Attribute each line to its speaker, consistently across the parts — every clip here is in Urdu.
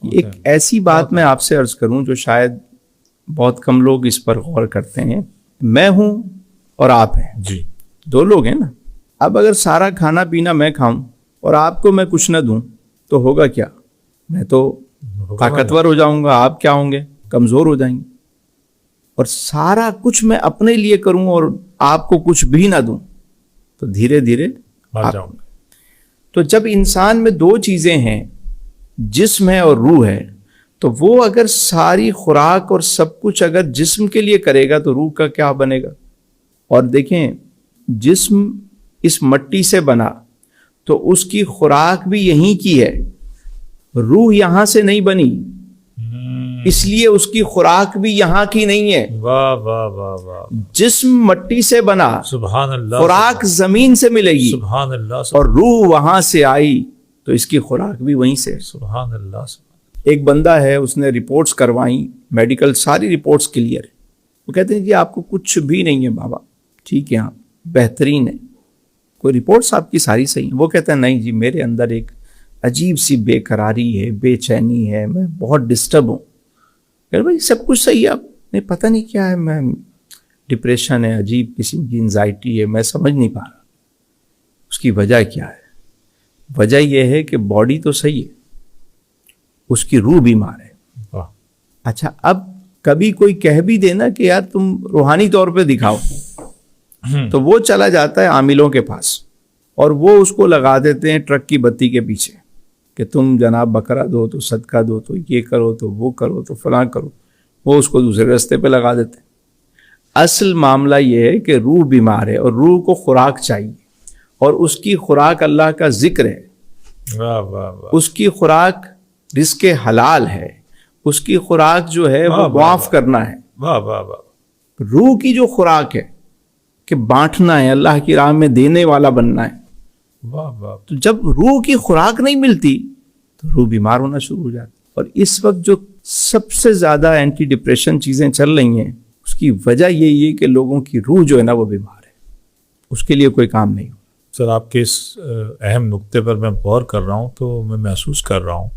Speaker 1: ایک ایسی بات میں آپ سے عرض کروں جو شاید بہت کم لوگ اس پر غور کرتے ہیں. میں ہوں اور آپ ہیں,
Speaker 2: جی
Speaker 1: دو لوگ ہیں نا. اب اگر سارا کھانا پینا میں کھاؤں اور آپ کو میں کچھ نہ دوں تو ہوگا کیا؟ میں تو طاقتور ہو جاؤں گا, آپ کیا ہوں گے؟ کمزور ہو جائیں گے. اور سارا کچھ میں اپنے لیے کروں اور آپ کو کچھ بھی نہ دوں تو دھیرے دھیرے
Speaker 2: آ جاؤں گا.
Speaker 1: تو جب انسان میں دو چیزیں ہیں, جسم ہے اور روح ہے, تو وہ اگر ساری خوراک اور سب کچھ اگر جسم کے لیے کرے گا تو روح کا کیا بنے گا؟ اور دیکھیں, جسم اس مٹی سے بنا تو اس کی خوراک بھی یہیں کی ہے, روح یہاں سے نہیں بنی, اس لیے اس کی خوراک بھی یہاں کی نہیں ہے.
Speaker 2: واہ واہ واہ واہ,
Speaker 1: جسم مٹی سے بنا,
Speaker 2: سبحان اللہ,
Speaker 1: خوراک زمین سے ملے گی,
Speaker 2: سبحان اللہ,
Speaker 1: اور روح وہاں سے آئی تو اس کی خوراک بھی وہیں سے.
Speaker 2: سبحان اللہ.
Speaker 1: ایک بندہ ہے, اس نے رپورٹس کروائیں, میڈیکل ساری رپورٹس کلیئر ہے. وہ کہتے ہیں جی آپ کو کچھ بھی نہیں ہے بابا, ٹھیک ہے آپ بہترین ہے, کوئی رپورٹس آپ کی ساری صحیح ہیں. وہ کہتا ہے نہیں جی میرے اندر ایک عجیب سی بے قراری ہے, بے چینی ہے, میں بہت ڈسٹرب ہوں. کہ بھائی سب کچھ صحیح ہے, آپ نہیں پتہ نہیں کیا ہے, میں ڈپریشن ہے, عجیب قسم کی انزائٹی ہے, میں سمجھ نہیں پا رہا اس کی وجہ کیا ہے. وجہ یہ ہے کہ باڈی تو صحیح ہے, اس کی روح بیمار ہے. اچھا, اب کبھی کوئی کہہ بھی دینا کہ یار تم روحانی طور پہ دکھاؤ, تو وہ چلا جاتا ہے عاملوں کے پاس اور وہ اس کو لگا دیتے ہیں ٹرک کی بتی کے پیچھے کہ تم جناب بکرا دو تو صدقہ دو تو یہ کرو تو وہ کرو تو فلاں کرو. وہ اس کو دوسرے رستے پہ لگا دیتے ہیں. اصل معاملہ یہ ہے کہ روح بیمار ہے اور روح کو خوراک چاہیے, اور اس کی خوراک اللہ کا ذکر ہے.
Speaker 2: واہ واہ واہ,
Speaker 1: اس کی خوراک رزق حلال ہے, اس کی خوراک جو ہے وہ معاف کرنا ہے.
Speaker 2: واہ واہ واہ.
Speaker 1: روح کی جو خوراک ہے کہ بانٹنا ہے, اللہ کی راہ میں دینے والا بننا ہے.
Speaker 2: واہ واہ.
Speaker 1: تو جب روح کی خوراک نہیں ملتی تو روح بیمار ہونا شروع ہو جاتی. اور اس وقت جو سب سے زیادہ اینٹی ڈپریشن چیزیں چل رہی ہیں, اس کی وجہ یہی ہے کہ لوگوں کی روح جو ہے نا وہ بیمار ہے, اس کے لیے کوئی کام نہیں ہو.
Speaker 2: سر آپ کے اس اہم نقطے پر میں غور کر رہا ہوں تو میں محسوس کر رہا ہوں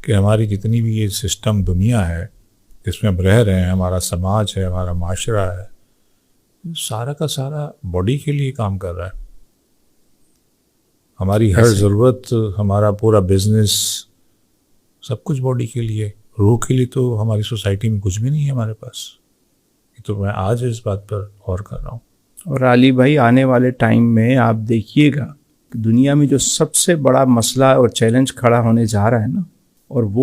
Speaker 2: کہ ہماری جتنی بھی یہ سسٹم دنیا ہے جس میں ہم رہ رہے ہیں, ہمارا سماج ہے, ہمارا معاشرہ ہے, سارا کا سارا باڈی کے لیے کام کر رہا ہے. ہماری ہر ضرورت, ہمارا پورا بزنس, سب کچھ باڈی کے لیے. روح کے لیے تو ہماری سوسائٹی میں کچھ بھی نہیں ہے ہمارے پاس. تو میں آج اس بات پر غور کر رہا ہوں.
Speaker 1: اور علی بھائی آنے والے ٹائم میں آپ دیکھیے گا کہ دنیا میں جو سب سے بڑا مسئلہ اور چیلنج کھڑا ہونے جا رہا ہے نا, اور وہ